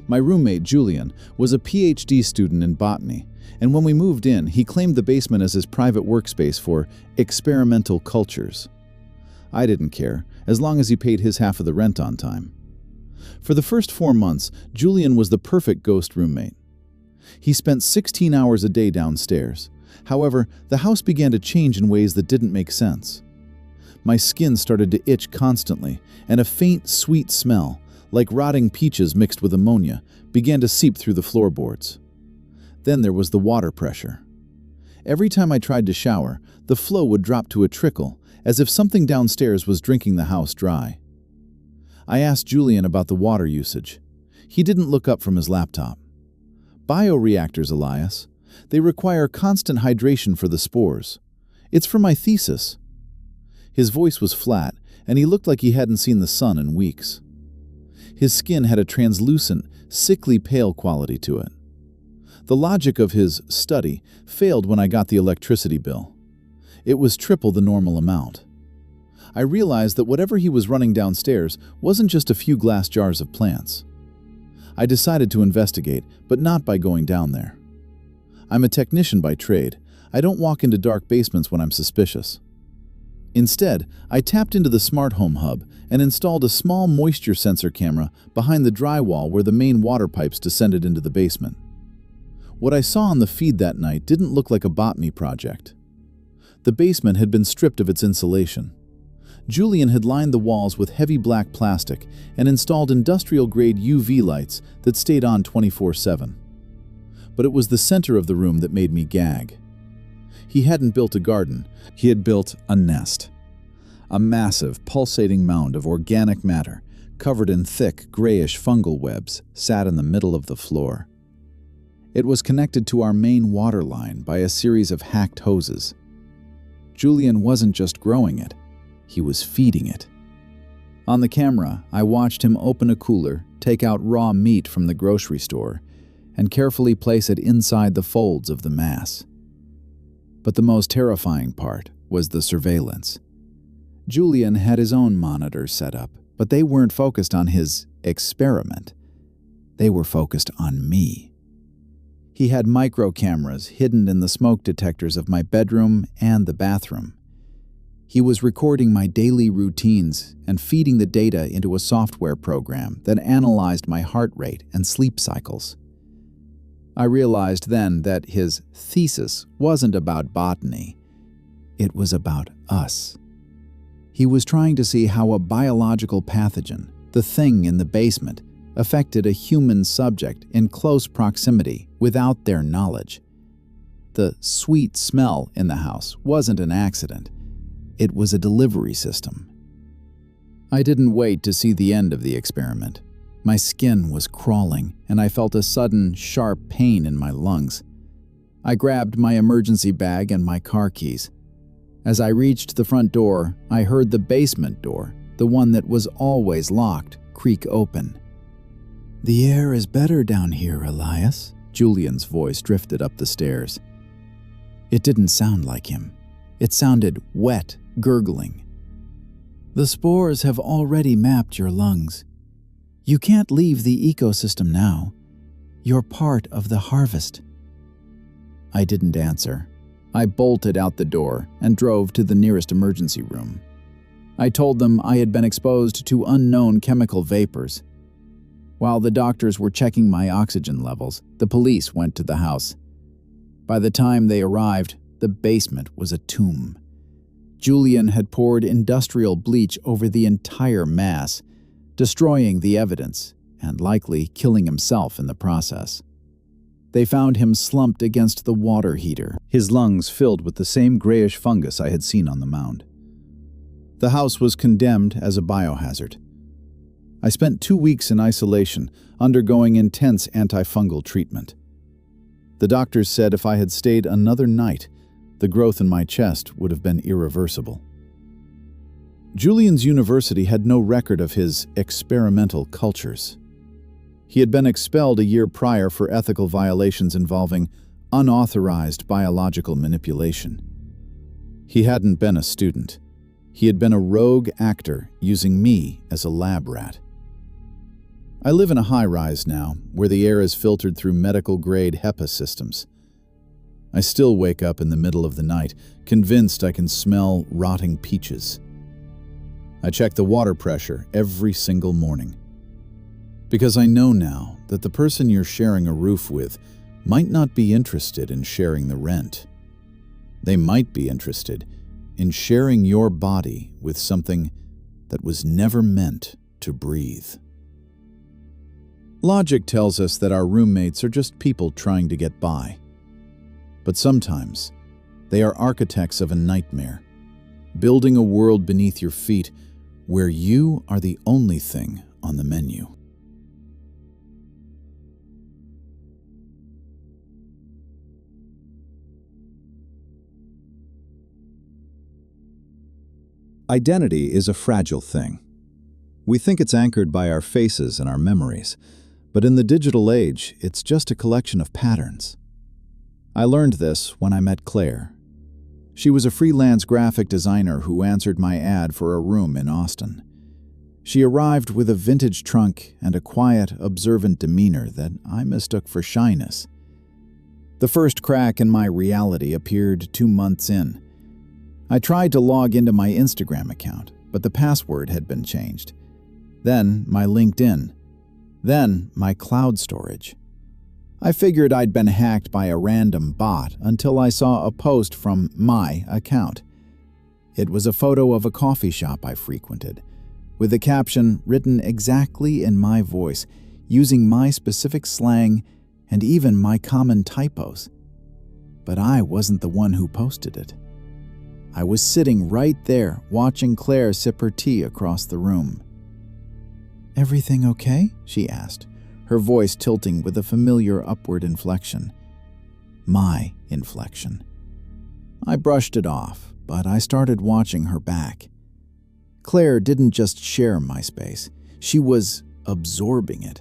My roommate, Julian, was a PhD student in botany, and when we moved in, he claimed the basement as his private workspace for experimental cultures. I didn't care, as long as he paid his half of the rent on time. For the first 4 months, Julian was the perfect ghost roommate. He spent 16 hours a day downstairs. However, the house began to change in ways that didn't make sense. My skin started to itch constantly, and a faint, sweet smell, like rotting peaches mixed with ammonia, began to seep through the floorboards. Then there was the water pressure. Every time I tried to shower, the flow would drop to a trickle, as if something downstairs was drinking the house dry. I asked Julian about the water usage. He didn't look up from his laptop. "Bioreactors, Elias. They require constant hydration for the spores. It's for my thesis." His voice was flat, and he looked like he hadn't seen the sun in weeks. His skin had a translucent, sickly pale quality to it. The logic of his study failed when I got the electricity bill. It was triple the normal amount. I realized that whatever he was running downstairs wasn't just a few glass jars of plants. I decided to investigate, but not by going down there. I'm a technician by trade. I don't walk into dark basements when I'm suspicious. Instead, I tapped into the smart home hub and installed a small moisture sensor camera behind the drywall where the main water pipes descended into the basement. What I saw on the feed that night didn't look like a botany project. The basement had been stripped of its insulation. Julian had lined the walls with heavy black plastic and installed industrial-grade UV lights that stayed on 24/7. But it was the center of the room that made me gag. He hadn't built a garden, he had built a nest. A massive, pulsating mound of organic matter, covered in thick, grayish fungal webs, sat in the middle of the floor. It was connected to our main water line by a series of hacked hoses. Julian wasn't just growing it, he was feeding it. On the camera, I watched him open a cooler, take out raw meat from the grocery store, and carefully place it inside the folds of the mass. But the most terrifying part was the surveillance. Julian had his own monitors set up, but they weren't focused on his experiment. They were focused on me. He had micro cameras hidden in the smoke detectors of my bedroom and the bathroom. He was recording my daily routines and feeding the data into a software program that analyzed my heart rate and sleep cycles. I realized then that his thesis wasn't about botany. It was about us. He was trying to see how a biological pathogen, the thing in the basement, affected a human subject in close proximity without their knowledge. The sweet smell in the house wasn't an accident. It was a delivery system. I didn't wait to see the end of the experiment. My skin was crawling, and I felt a sudden, sharp pain in my lungs. I grabbed my emergency bag and my car keys. As I reached the front door, I heard the basement door, the one that was always locked, creak open. "The air is better down here, Elias," Julian's voice drifted up the stairs. It didn't sound like him. It sounded wet, gurgling. "The spores have already mapped your lungs. You can't leave the ecosystem now. You're part of the harvest." I didn't answer. I bolted out the door and drove to the nearest emergency room. I told them I had been exposed to unknown chemical vapors. While the doctors were checking my oxygen levels, the police went to the house. By the time they arrived, the basement was a tomb. Julian had poured industrial bleach over the entire mass, destroying the evidence and likely killing himself in the process. They found him slumped against the water heater, his lungs filled with the same grayish fungus I had seen on the mound. The house was condemned as a biohazard. I spent 2 weeks in isolation, undergoing intense antifungal treatment. The doctors said if I had stayed another night, the growth in my chest would have been irreversible. Julian's university had no record of his experimental cultures. He had been expelled a year prior for ethical violations involving unauthorized biological manipulation. He hadn't been a student. He had been a rogue actor using me as a lab rat. I live in a high-rise now, where the air is filtered through medical-grade HEPA systems. I still wake up in the middle of the night, convinced I can smell rotting peaches. I check the water pressure every single morning. Because I know now that the person you're sharing a roof with might not be interested in sharing the rent. They might be interested in sharing your body with something that was never meant to breathe. Logic tells us that our roommates are just people trying to get by. But sometimes, they are architects of a nightmare, building a world beneath your feet where you are the only thing on the menu. Identity is a fragile thing. We think it's anchored by our faces and our memories, but in the digital age, it's just a collection of patterns. I learned this when I met Claire. She was a freelance graphic designer who answered my ad for a room in Austin. She arrived with a vintage trunk and a quiet, observant demeanor that I mistook for shyness. The first crack in my reality appeared 2 months in. I tried to log into my Instagram account, but the password had been changed. Then my LinkedIn. Then my cloud storage. I figured I'd been hacked by a random bot until I saw a post from my account. It was a photo of a coffee shop I frequented, with a caption written exactly in my voice, using my specific slang and even my common typos. But I wasn't the one who posted it. I was sitting right there watching Claire sip her tea across the room. "Everything okay?" she asked, her voice tilting with a familiar upward inflection. My inflection. I brushed it off, but I started watching her back. Claire didn't just share my space, she was absorbing it.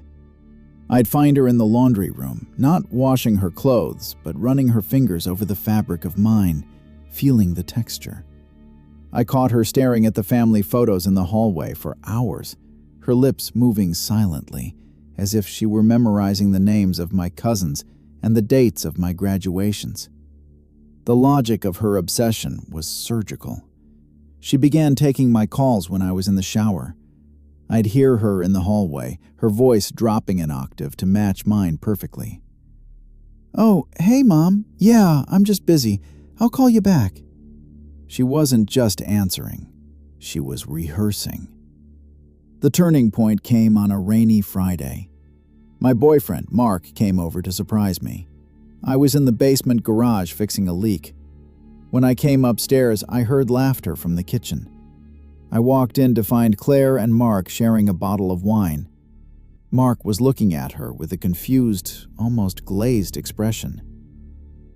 I'd find her in the laundry room, not washing her clothes, but running her fingers over the fabric of mine, feeling the texture. I caught her staring at the family photos in the hallway for hours, her lips moving silently, as if she were memorizing the names of my cousins and the dates of my graduations. The logic of her obsession was surgical. She began taking my calls when I was in the shower. I'd hear her in the hallway, her voice dropping an octave to match mine perfectly. "Oh, hey, Mom. Yeah, I'm just busy. I'll call you back." She wasn't just answering. She was rehearsing. The turning point came on a rainy Friday. My boyfriend, Mark, came over to surprise me. I was in the basement garage fixing a leak. When I came upstairs, I heard laughter from the kitchen. I walked in to find Claire and Mark sharing a bottle of wine. Mark was looking at her with a confused, almost glazed expression.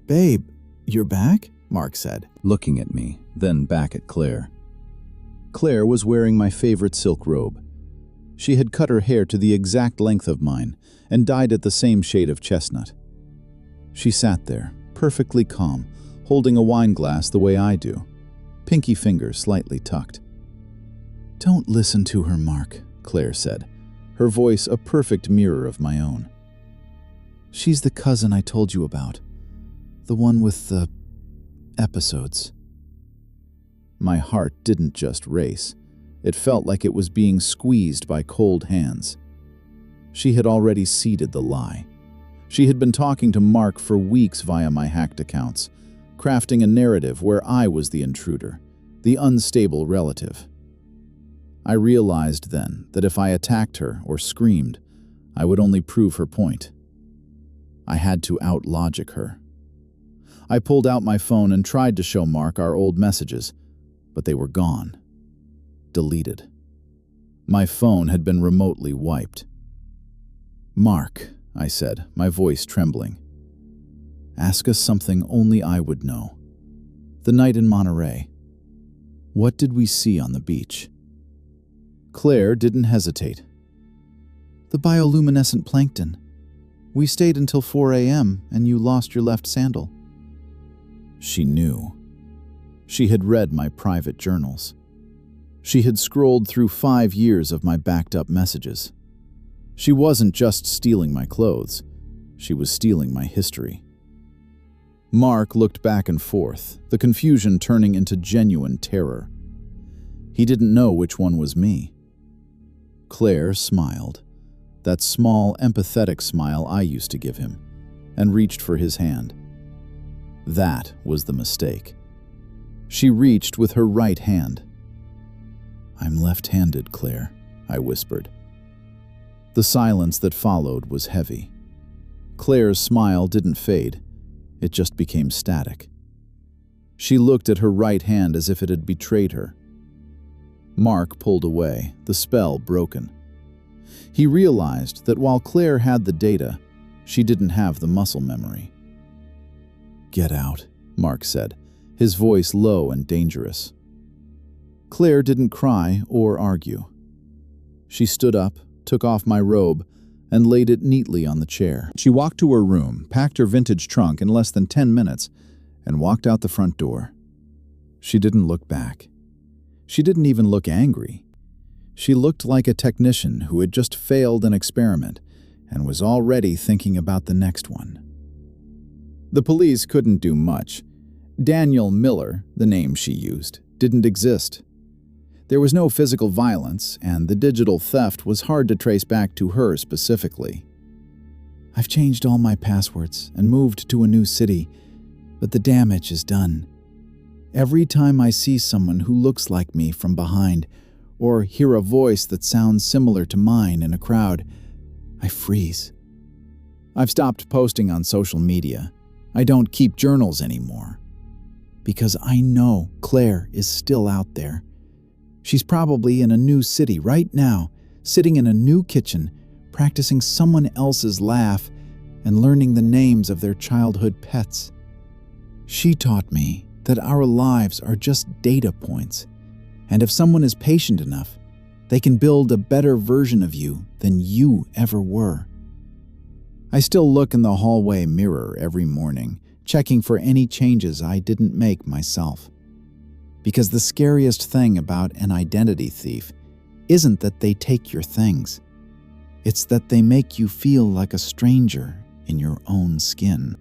"Babe, you're back?" Mark said, looking at me, then back at Claire. Claire was wearing my favorite silk robe. She had cut her hair to the exact length of mine and dyed it the same shade of chestnut. She sat there, perfectly calm, holding a wine glass the way I do, pinky fingers slightly tucked. "Don't listen to her, Mark," Claire said, her voice a perfect mirror of my own. "She's the cousin I told you about, the one with the episodes." My heart didn't just race. It felt like it was being squeezed by cold hands. She had already seeded the lie. She had been talking to Mark for weeks via my hacked accounts, crafting a narrative where I was the intruder, the unstable relative. I realized then that if I attacked her or screamed, I would only prove her point. I had to out-logic her. I pulled out my phone and tried to show Mark our old messages, but they were gone. Deleted. My phone had been remotely wiped. "Mark," I said, my voice trembling. "Ask us something only I would know. The night in Monterey. What did we see on the beach?" Claire didn't hesitate. "The bioluminescent plankton. We stayed until 4 a.m. and you lost your left sandal." She knew. She had read my private journals. She had scrolled through 5 years of my backed-up messages. She wasn't just stealing my clothes. She was stealing my history. Mark looked back and forth, the confusion turning into genuine terror. He didn't know which one was me. Claire smiled, that small, empathetic smile I used to give him, and reached for his hand. That was the mistake. She reached with her right hand. "I'm left-handed, Claire," I whispered. The silence that followed was heavy. Claire's smile didn't fade. It just became static. She looked at her right hand as if it had betrayed her. Mark pulled away, the spell broken. He realized that while Claire had the data, she didn't have the muscle memory. "Get out," Mark said, his voice low and dangerous. Claire didn't cry or argue. She stood up, took off my robe, and laid it neatly on the chair. She walked to her room, packed her vintage trunk in less than 10 minutes, and walked out the front door. She didn't look back. She didn't even look angry. She looked like a technician who had just failed an experiment and was already thinking about the next one. The police couldn't do much. Daniel Miller, the name she used, didn't exist. There was no physical violence, and the digital theft was hard to trace back to her specifically. "I've changed all my passwords and moved to a new city, but the damage is done. Every time I see someone who looks like me from behind, or hear a voice that sounds similar to mine in a crowd, I freeze. I've stopped posting on social media. I don't keep journals anymore. Because I know Claire is still out there. She's probably in a new city right now, sitting in a new kitchen, practicing someone else's laugh and learning the names of their childhood pets. She taught me that our lives are just data points, and if someone is patient enough, they can build a better version of you than you ever were." I still look in the hallway mirror every morning, checking for any changes I didn't make myself. Because the scariest thing about an identity thief isn't that they take your things. It's that they make you feel like a stranger in your own skin.